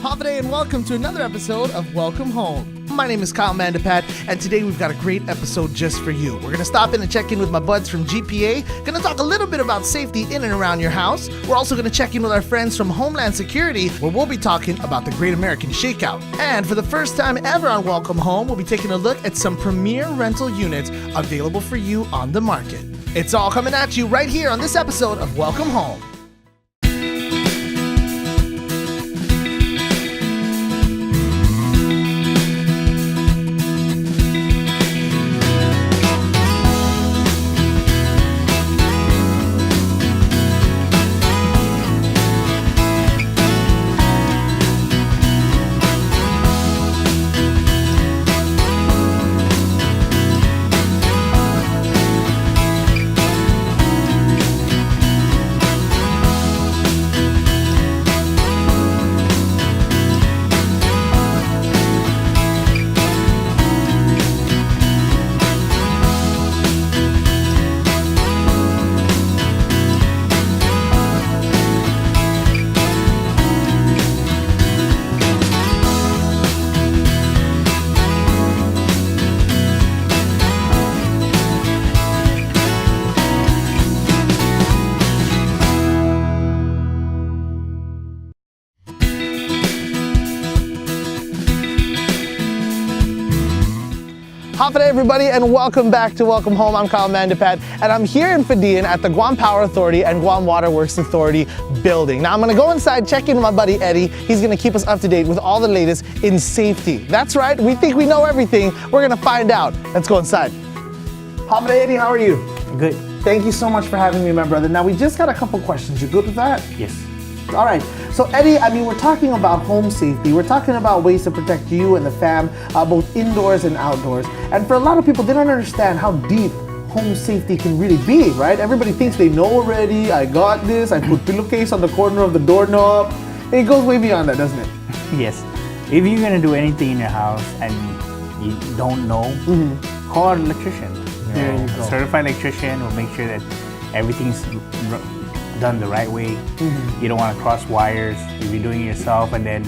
Holiday and welcome to another episode of Welcome Home. My name is Kyle Mandapat, and today we've got a great episode just for you. We're going to stop in and check in with my buds from GPA, going to talk a little bit about safety in and around your house. We're also going to check in with our friends from Homeland Security, where we'll be talking about the Great American Shakeout. And for the first time ever on Welcome Home, we'll be taking a look at some premier rental units available for you on the market. It's all coming at you right here on this episode of Welcome Home. Howdy everybody, and welcome back to Welcome Home. I'm Kyle Mandapat, and I'm here in Fadian at the Guam Power Authority and Guam Water Works Authority building. Now I'm gonna go inside, check in with my buddy Eddie. He's gonna keep us up to date with all the latest in safety. That's right, we think we know everything. We're gonna find out. Let's go inside. Howdy Eddie, how are you? Good. Thank you so much for having me, my brother. Now we just got a couple questions. You good with that? Yes. All right, so Eddie, we're talking about home safety. We're talking about ways to protect you and the fam, both indoors and outdoors. And for a lot of people, they don't understand how deep home safety can really be, right? Everybody thinks they know already. I got this. I put pillowcase on the corner of the doorknob. It goes way beyond that, doesn't it? Yes. If you're gonna do anything in your house and you don't know, call an electrician. There you go. A certified electrician will make sure that everything's done the right way. You don't want to cross wires if you're doing it yourself, and then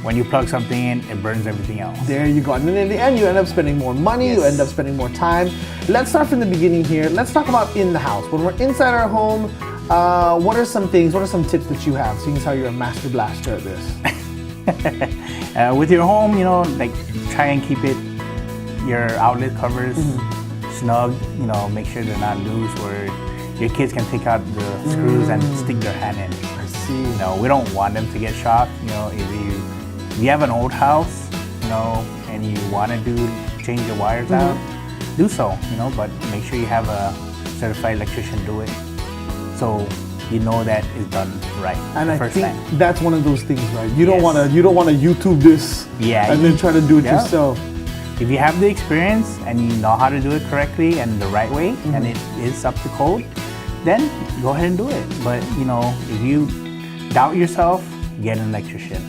when you plug something in, it burns everything else. There you go. And then in the end, you end up spending more money, Yes. you end up spending more time. Let's start from the beginning here. Let's talk about in the house. When we're inside our home, what are some tips that you have, seeing as how you're a master blaster at this? With your home, try and keep your outlet covers snug, make sure they're not loose, where your kids can take out the screws and stick their hand in. I see. We don't want them to get shocked. If you have an old house, and you want to change the wires out, do so, but make sure you have a certified electrician do it, so you know that it's done right. And I first think time. that's one of those things, right? You don't Yes. want to YouTube this, Yeah, and then try to do it yourself. If you have the experience and you know how to do it correctly and the right way, and it is up to code, then go ahead and do it. But if you doubt yourself, get an electrician.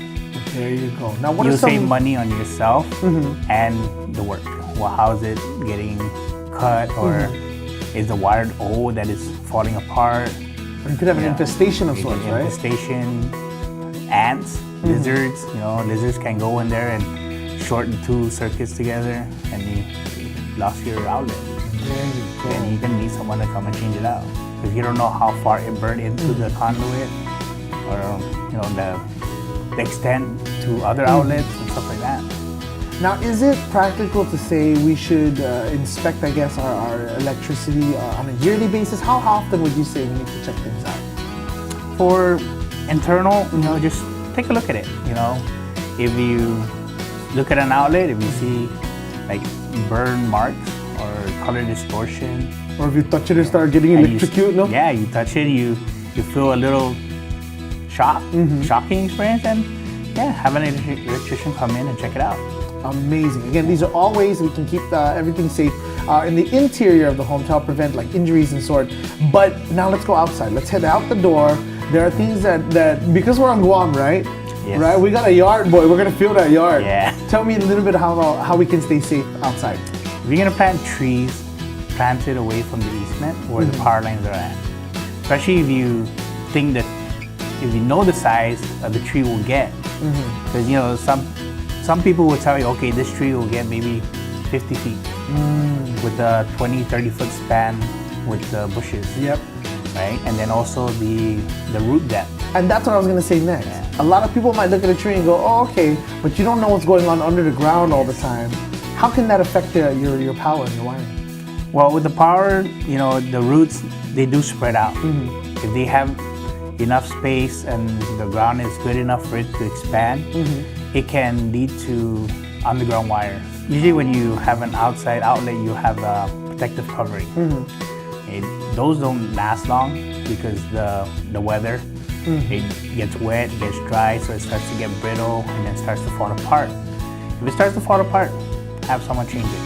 There you go. Now, what You'll are some? save money on yourself and the work. Well, how's it getting cut, or is the wire old that is falling apart? Or you could have an infestation of sorts, right? Infestation, ants, lizards. Lizards can go in there and shorten two circuits together, and you lost your outlet. There you go. And you're gonna need someone to come and change it out. If you don't know how far it burned into the conduit, or the extent to other outlets and stuff like that. Now, is it practical to say we should inspect, I guess, our electricity on a yearly basis? How often would you say we need to check things out? For internal, just take a look at it. If you look at an outlet, if you see like burn marks or color distortion, Or if you touch it and start getting and you- electrocuted, no? Yeah, you touch it, you feel a little shocking experience, and have an electrician come in and check it out. Amazing. Again, these are all ways we can keep everything safe in the interior of the home to help prevent like injuries and sort. But now let's go outside. Let's head out the door. There are things that because we're on Guam, right? Yes. Right? We got a yard, boy. We're gonna feel that yard. Yeah. Tell me a little bit how we can stay safe outside. If you're gonna plant trees, plant it away from the easement where the power lines are at. Especially if you think that if you know the size of the tree will get. Because you know some people will tell you, okay, this tree will get maybe 50 feet with a 20-30 foot span with the bushes. Yep. Right, and then also the root depth. And that's what I was gonna say next. Yeah. A lot of people might look at a tree and go, oh, okay, but you don't know what's going on under the ground all the time. How can that affect your power and your wiring? Well, with the power, you know, the roots, they do spread out. If they have enough space and the ground is good enough for it to expand, it can lead to underground wires. Usually when you have an outside outlet, you have a protective covering. Those don't last long because the weather, it gets wet, gets dry, so it starts to get brittle and then starts to fall apart. If it starts to fall apart, have someone change it.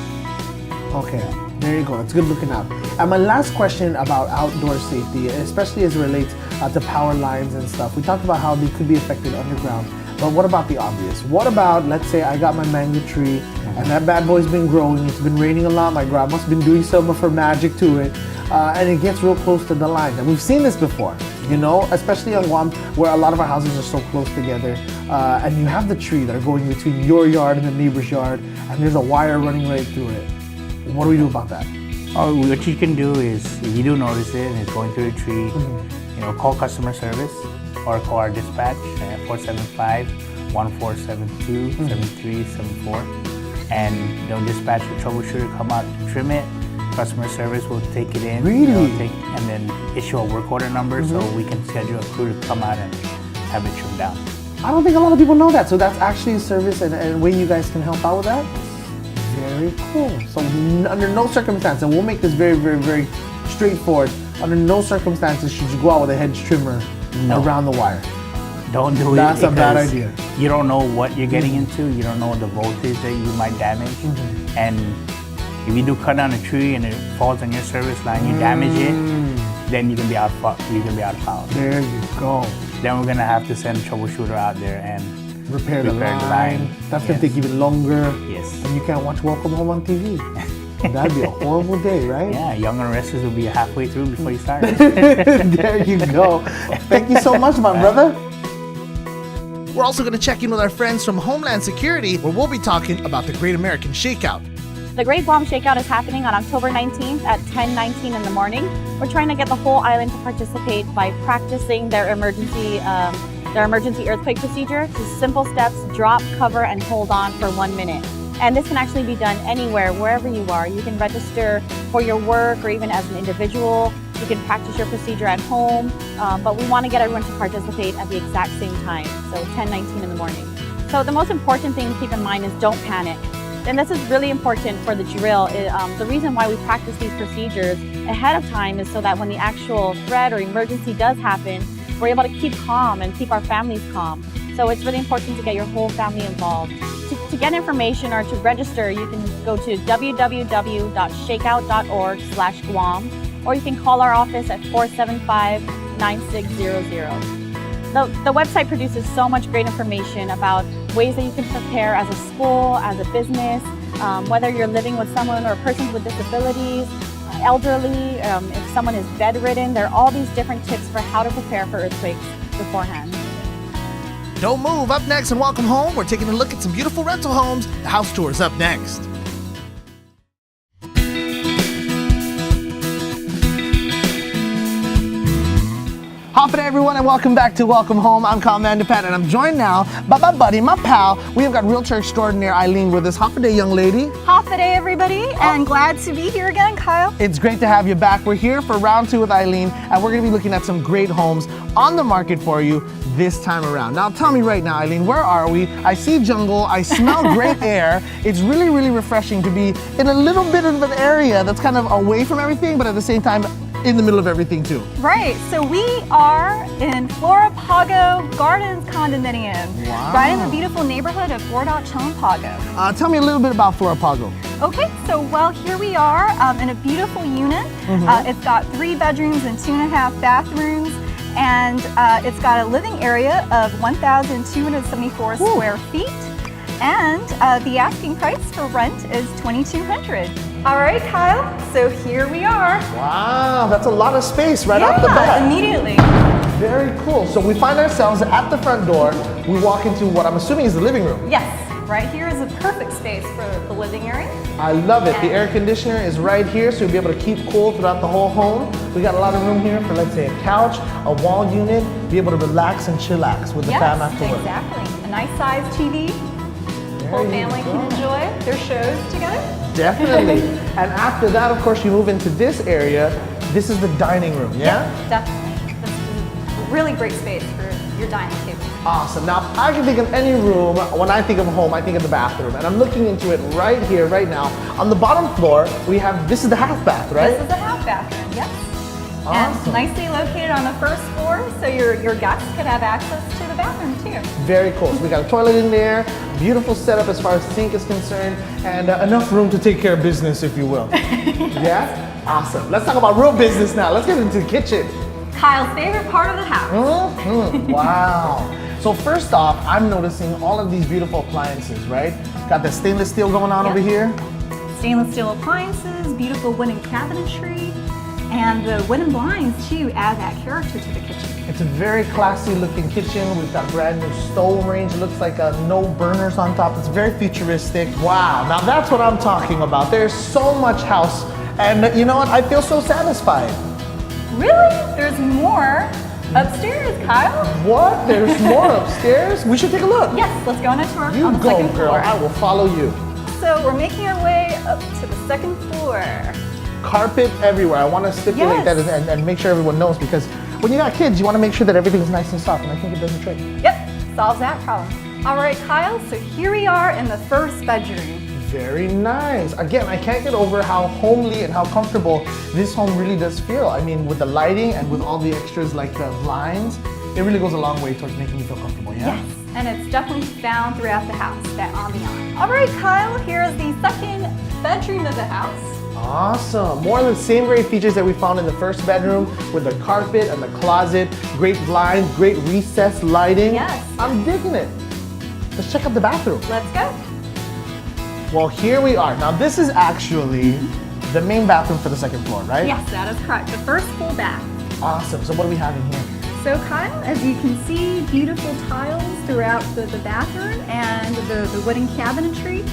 Okay, there you go. It's good looking out. And my last question about outdoor safety, especially as it relates to power lines and stuff. We talked about how they could be affected underground, but what about the obvious? What about, let's say I got my mango tree and that bad boy's been growing, it's been raining a lot, my grandma's been doing some of her magic to it, and it gets real close to the line. And we've seen this before, you know, especially on Guam, where a lot of our houses are so close together, and you have the tree that are going between your yard and the neighbor's yard, and there's a wire running right through it. What do we do about that? Oh, what you can do is, if you do notice it and it's going through the tree, you know, call customer service or call our dispatch at 475-1472-7374, and they'll dispatch the troubleshooter, come out, trim it. Customer service will take it in, Really? And then issue a work order number so we can schedule a crew to come out and have it trimmed down. I don't think a lot of people know that, so that's actually a service and a way you guys can help out with that. Very cool. So under no circumstance, and we'll make this very, very, very straightforward, under no circumstances should you go out with a hedge trimmer around the wire. Don't do it. That's a bad idea. You don't know what you're getting into. You don't know the voltage that you might damage. And if you do cut down a tree and it falls on your service line, you damage it, then you can be out of power. There you go. Then we're gonna have to send a troubleshooter out there and Repair the line. That's gonna take even longer. Yes. And you can't watch Welcome Home on TV. That'd be a horrible day, right? Yeah, Young and Restless will be halfway through before you start. There you go. Thank you so much, my brother. We're also going to check in with our friends from Homeland Security, where we'll be talking about the Great American Shakeout. The Great Guam Shakeout is happening on October 19th at 10:19 in the morning. We're trying to get the whole island to participate by practicing their emergency earthquake procedure. Just simple steps: drop, cover, and hold on for 1 minute. And this can actually be done anywhere, wherever you are. You can register for your work or even as an individual. You can practice your procedure at home, but we want to get everyone to participate at the exact same time, so 10:19 in the morning. So the most important thing to keep in mind is don't panic. And this is really important for the drill. The reason why we practice these procedures ahead of time is so that when the actual threat or emergency does happen, we're able to keep calm and keep our families calm. So it's really important to get your whole family involved. To get information or to register, you can go to www.shakeout.org/Guam, or you can call our office at 475-9600. The website produces so much great information about ways that you can prepare as a school, as a business, whether you're living with someone or persons with disabilities, elderly, if someone is bedridden. There are all these different tips for how to prepare for earthquakes beforehand. Don't move. Up next and Welcome Home, we're taking a look at some beautiful rental homes. The house tour is up next. Hoppin' everyone, and welcome back to Welcome Home. I'm Commander Pat, and I'm joined now by my buddy, my pal. We have got realtor extraordinaire Eileen with us. Hoppa-day, young lady. Hoppa-day, everybody, and glad to be here again, Kyle. It's great to have you back. We're here for round 2 with Eileen, and we're going to be looking at some great homes on the market for you this time around. Now, tell me right now, Eileen, where are we? I see jungle. I smell great air. It's really, really refreshing to be in a little bit of an area that's kind of away from everything, but at the same time, in the middle of everything too. Right, so we are in Flora Pago Gardens Condominium, Wow. right in the beautiful neighborhood of Fort Chon Pago. Tell me a little bit about Flora Pago. Okay, so well, here we are in a beautiful unit. It's got 3 bedrooms and 2.5 bathrooms, and it's got a living area of 1,274 square feet, and the asking price for rent is $2,200. All right, Kyle, so here we are. Wow, that's a lot of space right off the bat. Immediately. Very cool. So we find ourselves at the front door. We walk into what I'm assuming is the living room. Yes, right here is a perfect space for the living area. I love it. The air conditioner is right here, so you'll be able to keep cool throughout the whole home. We got a lot of room here for, let's say, a couch, a wall unit, be able to relax and chillax with the fam after work. Exactly. A nice sized TV. Whole family can enjoy their shows together. Definitely. And after that, of course, you move into this area. This is the dining room, yeah? Definitely. This is a really great space for your dining table. Awesome. Now, I can think of any room. When I think of home, I think of the bathroom. And I'm looking into it right here, right now. On the bottom floor, we have, this is the half bath, right? This is the half bathroom, yes. Awesome. And nicely located on the first floor, so your guests can have access to the bathroom too. Very cool. So we got a toilet in there, beautiful setup as far as sink is concerned, and enough room to take care of business, if you will. Yeah? Awesome. Let's talk about real business now. Let's get into the kitchen. Kyle's favorite part of the house. Wow. So first off, I'm noticing all of these beautiful appliances, right? Got the stainless steel going on over here. Stainless steel appliances, beautiful wooden cabinetry, and the wooden blinds too add that character to the kitchen. It's a very classy looking kitchen. We've got brand new stove range. It looks like no burners on top. It's very futuristic. Wow, now that's what I'm talking about. There's so much house, and you know what? I feel so satisfied. Really? There's more upstairs, Kyle? What? There's more upstairs? We should take a look. Yes, let's go on a tour on You the go, second girl. floor. I will follow you. So we're making our way up to the second floor. Carpet everywhere. I want to stipulate Yes. that and make sure everyone knows, because when you got kids, you want to make sure that everything's nice and soft, and I think it does the trick. Yep, solves that problem. All right, Kyle, so here we are in the first bedroom. Very nice. Again, I can't get over how homely and how comfortable this home really does feel. I mean, with the lighting and with all the extras like the blinds, it really goes a long way towards making you feel comfortable, yeah? Yes, and it's definitely found throughout the house, that ambiance. All right, Kyle, here is the second bedroom of the house. Awesome. More of the same great features that we found in the first bedroom with the carpet and the closet, great blinds, great recessed lighting. Yes. I'm digging it. Let's check out the bathroom. Let's go. Well, here we are. Now, this is actually the main bathroom for the second floor, right? Yes, that is correct. The first full bath. Awesome. So what do we have in here? So Kyle, as you can see, beautiful tiles throughout the bathroom and the wooden cabinetry.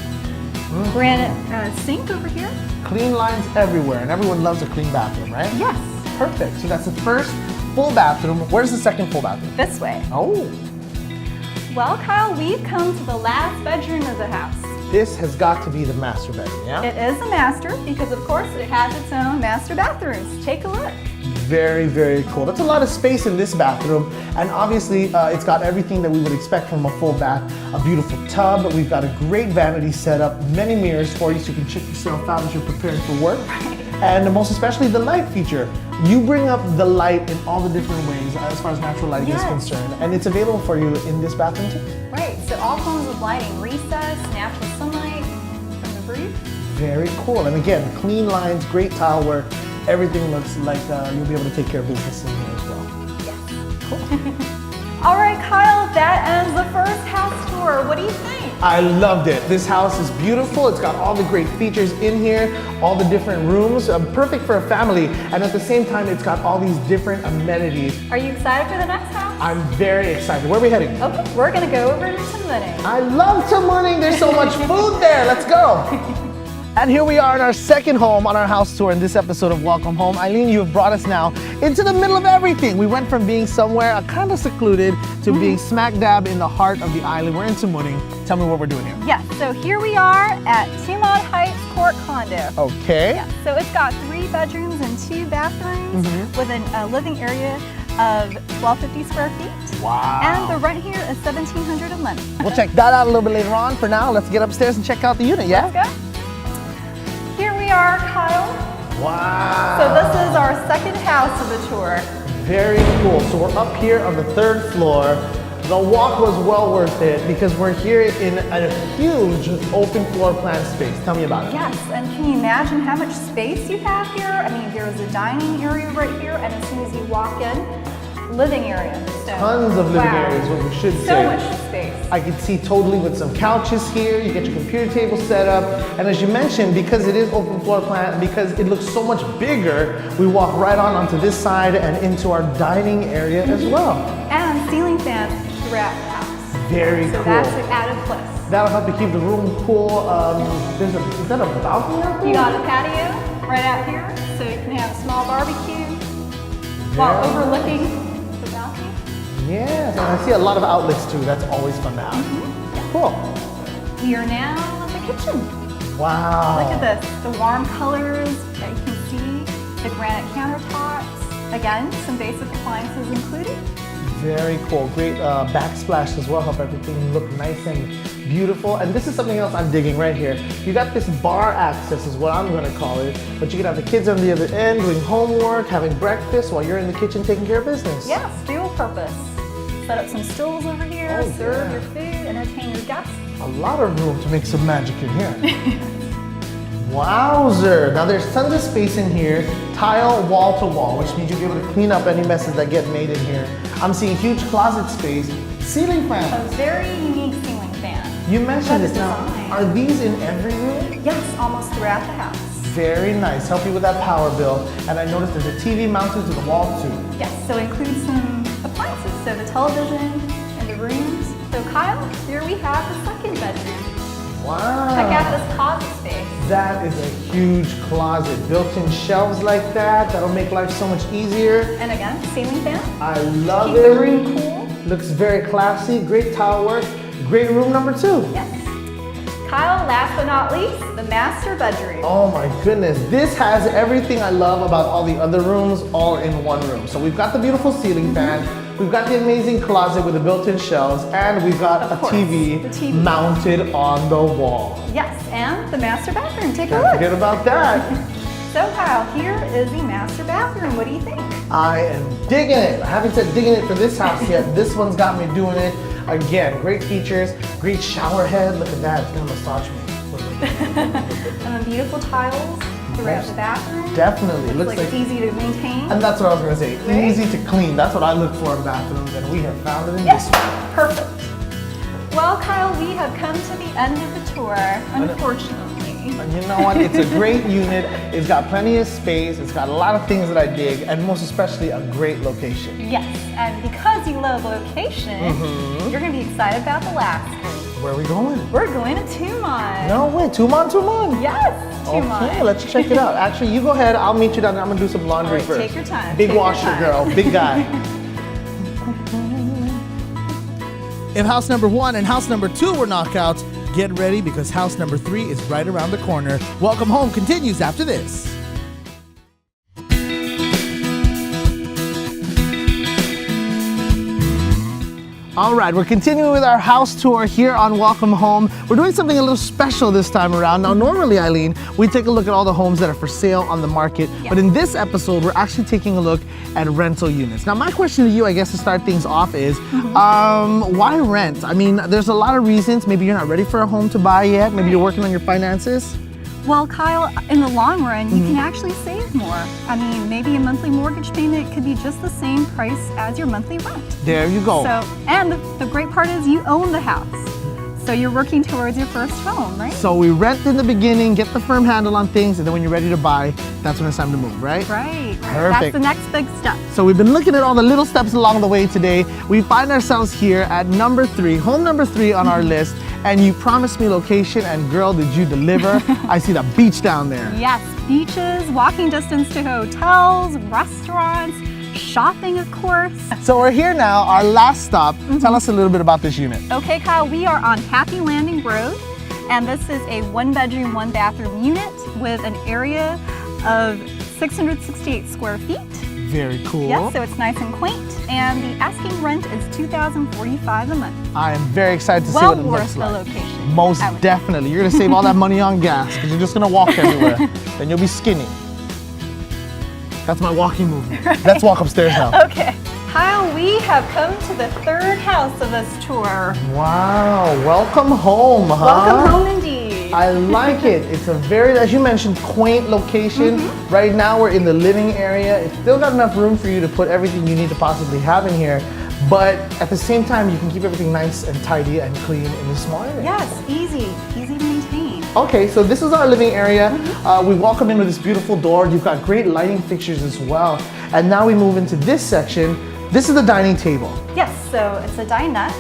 Granite sink over here. Clean lines everywhere, and everyone loves a clean bathroom, right? Yes, Perfect. So that's the first full bathroom. Where's the second full bathroom? this way. Oh, Well, Kyle, we've come to the last bedroom of the house. this has got to be the master bedroom, yeah? It is a master because, of course, it has its own master bathrooms. Take a look. Very, very cool. That's a lot of space in this bathroom, and obviously it's got everything that we would expect from a full bath. A beautiful tub, we've got a great vanity setup, many mirrors for you so you can check yourself out as you're preparing for work. And most especially the light feature. You bring up the light in all the different ways as far as natural lighting is Yes. concerned, and it's available for you in this bathroom too. Right, so all forms of lighting, recess, natural sunlight from the roof. Very cool. And again, clean lines, great tile work. Everything looks like you'll be able to take care of business in here as well. All right, Kyle, that ends the first house tour. What do you think? I loved it. This house is beautiful. It's got all the great features in here, all the different rooms, perfect for a family. And at the same time, it's got all these different amenities. Are you excited for the next house? I'm very excited. Where are we heading? Okay, we're gonna go over to Tamuning. I love Tamuning. There's so much food there. Let's go. And here we are in our second home on our house tour in this episode of Welcome Home. Eileen, you have brought us now into the middle of everything. We went from being somewhere kind of secluded to being smack dab in the heart of the island. We're in Tamuning. Tell me what we're doing here. Yes, so here we are at Tumon Heights Court Condo. Okay. Yeah, so it's got 3 bedrooms and 2 bathrooms with a living area of 1,250 square feet. Wow. And the rent here is $1,700 a month. We'll check that out a little bit later on. For now, let's get upstairs and check out the unit, yeah? Let's go. Here we are, Kyle. Wow. So this is our second house of the tour. Very cool. So we're up here on the 3rd floor. The walk was well worth it because we're here in a huge open floor plan space. Tell me about it. Yes, and can you imagine how much space you have here? I mean, there's a dining area right here, and as soon as you walk in, living area. So, Tons of living wow. areas, what we should So say. much space. I can see totally with some couches here. You get your computer table set up. And as you mentioned, because it is open floor plan, because it looks so much bigger, we walk right on onto this side and into our dining area as well. And ceiling fans throughout the house. Very So cool. that's an added plus. That'll help you keep the room cool. Is that a balcony out there? You got a patio right out here, so you can have a small barbecue while Yeah. overlooking the balcony. Yes, and I see a lot of outlets too. That's always fun to have. Cool. We are now in the kitchen. Wow. Look at this, the warm colors that you can see, the granite countertops. Again, some basic appliances included. Very cool. Great backsplash as well. Help everything look nice and beautiful. And this is something else I'm digging right here. You got this bar access is what I'm going to call it. But you can have the kids on the other end doing homework, having breakfast while you're in the kitchen taking care of business. Yes, dual purpose. Set up some stools over here, Oh, serve yeah. your food, entertain your guests. A lot of room to make some magic in here. Wowzer! Now there's tons of space in here, tile wall to wall, which means you'll be able to clean up any messes that get made in here. I'm seeing huge closet space, ceiling A fans. very unique ceiling fan. You mentioned Love it the now. design. Are these in every room? Yes, almost throughout the house. Very nice. Help you with that power bill. And I noticed there's a TV mounted to the wall too. Yes, so include some appliances. So the television and the rooms. So Kyle, here we have the second bedroom. Wow. Check out this closet space. That is a huge closet. Built-in shelves like that. That'll make life so much easier. And again, ceiling fan. I love Keep it. the room cool. Looks very classy. Great tile work. Great room number 2. Yes. Kyle, last but not least, the master bedroom. Oh my goodness. This has everything I love about all the other rooms all in one room. So we've got the beautiful ceiling fan. We've got the amazing closet with the built-in shelves, and we've got Of a course, TV, the TV. mounted on the wall. Yes, and the master bathroom. Take a Can't look. forget about that. So Kyle, here is the master bathroom. What do you think? I am digging it. I haven't said digging it for this house yet. This one's got me doing it. Again, great features, great shower head. Look at that, it's gonna massage me. And the beautiful tiles throughout the bathroom. Definitely, Looks looks like it's like, easy to maintain. and that's what I was gonna say, Right? easy to clean. That's what I look for in bathrooms, and we have found it in Yes, this one. perfect. Well, Kyle, we have come to the end of the tour, unfortunately. And you know what? It's a great unit. It's got plenty of space. It's got a lot of things that I dig, and most especially a great location. Yes, and because you love location, you're going to be excited about the last one. Where are we going? We're going to Tumon. No way, Tumon. Yes, Tumon. Okay, let's check it out. Actually, you go ahead. I'll meet you down there. I'm gonna do some laundry All right, first. take your time, Big take your washer, time. girl. Big guy. If house number 1 and house number 2 were knockouts, get ready because house number 3 is right around the corner. Welcome Home continues after this. All right, we're continuing with our house tour here on Welcome Home. We're doing something a little special this time around. Now, normally, Eileen, we take a look at all the homes that are for sale on the market, but in this episode, we're actually taking a look at rental units. Now, my question to you, I guess, to start things off is, why rent? I mean, there's a lot of reasons. Maybe you're not ready for a home to buy yet. Maybe you're working on your finances. Well, Kyle, in the long run, you can actually save more. I mean, maybe a monthly mortgage payment could be just the same price as your monthly rent. There you go. So, and the great part is you own the house. So you're working towards your first home, right? So we rent in the beginning, get the firm handle on things, and then when you're ready to buy, that's when it's time to move, right? Right. That's Perfect. the next big step. So we've been looking at all the little steps along the way today. We find ourselves here at number 3, home number 3 on our list, and you promised me location, and girl, did you deliver? I see the beach down there. Yes, beaches, walking distance to hotels, restaurants, shopping, of course. So we're here now, our last stop. Tell us a little bit about this unit. Okay, Kyle, we are on Happy Landing Road, and this is a 1-bedroom, 1-bathroom unit with an area of 668 square feet. Very cool. Yes, so it's nice and quaint, and the asking rent is $2,045 a month. I am very excited to see Well what it worth looks the like. location. Most I would- definitely. You're gonna save all that money on gas because you're just gonna walk everywhere. Then you'll be skinny. That's my walking movement. Let's walk upstairs now. Okay. Kyle, we have come to the third house of this tour. Wow, welcome home, huh? Welcome home indeed. need. I like it. It's a very, as you mentioned, quaint location. Right now we're in the living area. It's still got enough room for you to put everything you need to possibly have in here. But at the same time, you can keep everything nice and tidy and clean in this small area. Yes, easy to maintain. Okay, so this is our living area. We welcome in with this beautiful door. You've got great lighting fixtures as well. And now we move into this section. This is the dining table. Yes, so it's a dinette,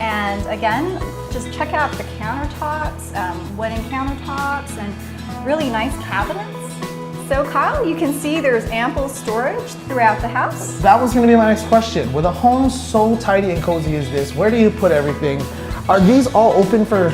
and again, just check out the countertops, wooden countertops, and really nice cabinets. So Kyle, you can see there's ample storage throughout the house. That was gonna be my next question. With a home so tidy and cozy as this, where do you put everything? Are these all open for,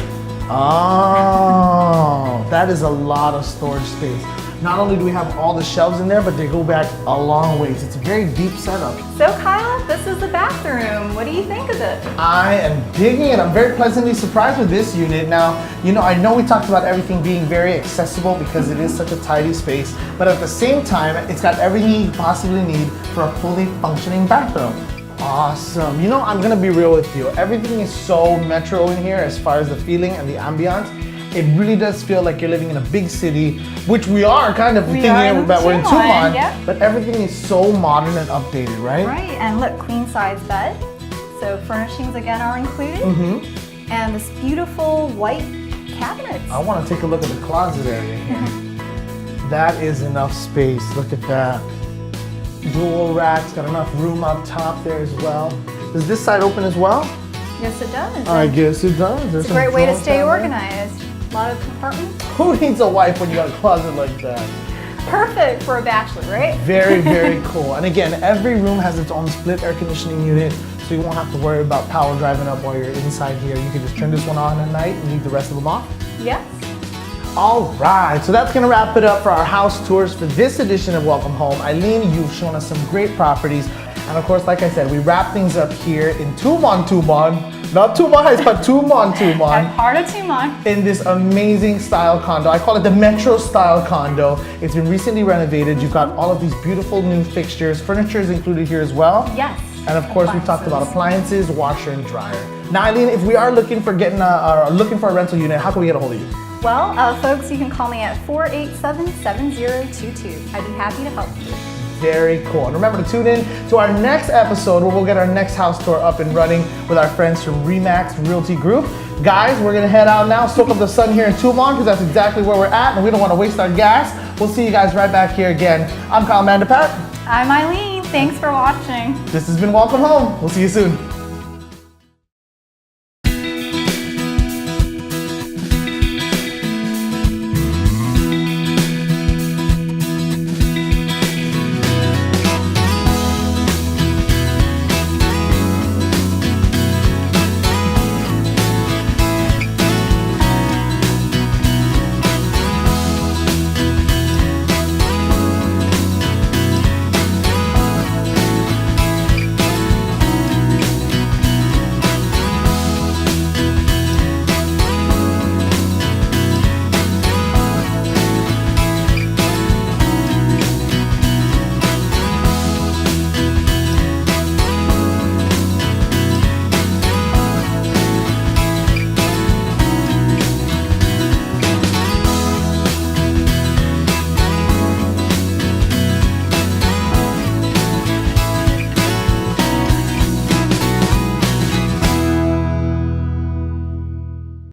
oh, that is a lot of storage space. Not only do we have all the shelves in there, but they go back a long ways. It's a very deep setup. So Kyle, this is the bathroom. What do you think of it? I am digging it. I'm very pleasantly surprised with this unit. Now, I know we talked about everything being very accessible because it is such a tidy space, but at the same time, it's got everything you possibly need for a fully functioning bathroom. Awesome. I'm gonna be real with you. Everything is so metro in here as far as the feeling and the ambiance. It really does feel like you're living in a big city, which we are kind of thinking about. We're in Tumon, yeah. but everything is so modern and updated, right? Right, and look, queen size bed. So furnishings again are included. And this beautiful white cabinets. I want to take a look at the closet area here. That is enough space. Look at that. Dual racks, got enough room up top there as well. Does this side open as well? Yes, it does. I guess it does. There's It's a great way to some stay drawers down organized. A lot of compartments. there. Who needs a wife when you got a closet like that? Perfect for a bachelor, right? Very, very cool. And again, every room has its own split air conditioning unit, so you won't have to worry about power driving up while you're inside here. You can just turn this one on at night and leave the rest of them off. Yes. All right, so that's gonna wrap it up for our house tours for this edition of Welcome Home. Eileen, you've shown us some great properties. And of course, like I said, we wrap things up here in Tumon. Not Tumon Heights, but Tumon. At heart of Tumon. In this amazing style condo. I call it the Metro style condo. It's been recently renovated. You've got all of these beautiful new fixtures. Furniture is included here as well. Yes. And of course, we've talked about appliances, washer and dryer. Now, Eileen, if we are looking for looking for a rental unit, how can we get a hold of you? Well, folks, you can call me at 487-7022. I'd be happy to help you. Very cool. And remember to tune in to our next episode where we'll get our next house tour up and running with our friends from Remax Realty Group. Guys, we're gonna head out now, soak up the sun here in Tumon because that's exactly where we're at and we don't wanna waste our gas. We'll see you guys right back here again. I'm Kyle Mandapat. I'm Eileen. Thanks for watching. This has been Welcome Home. We'll see you soon.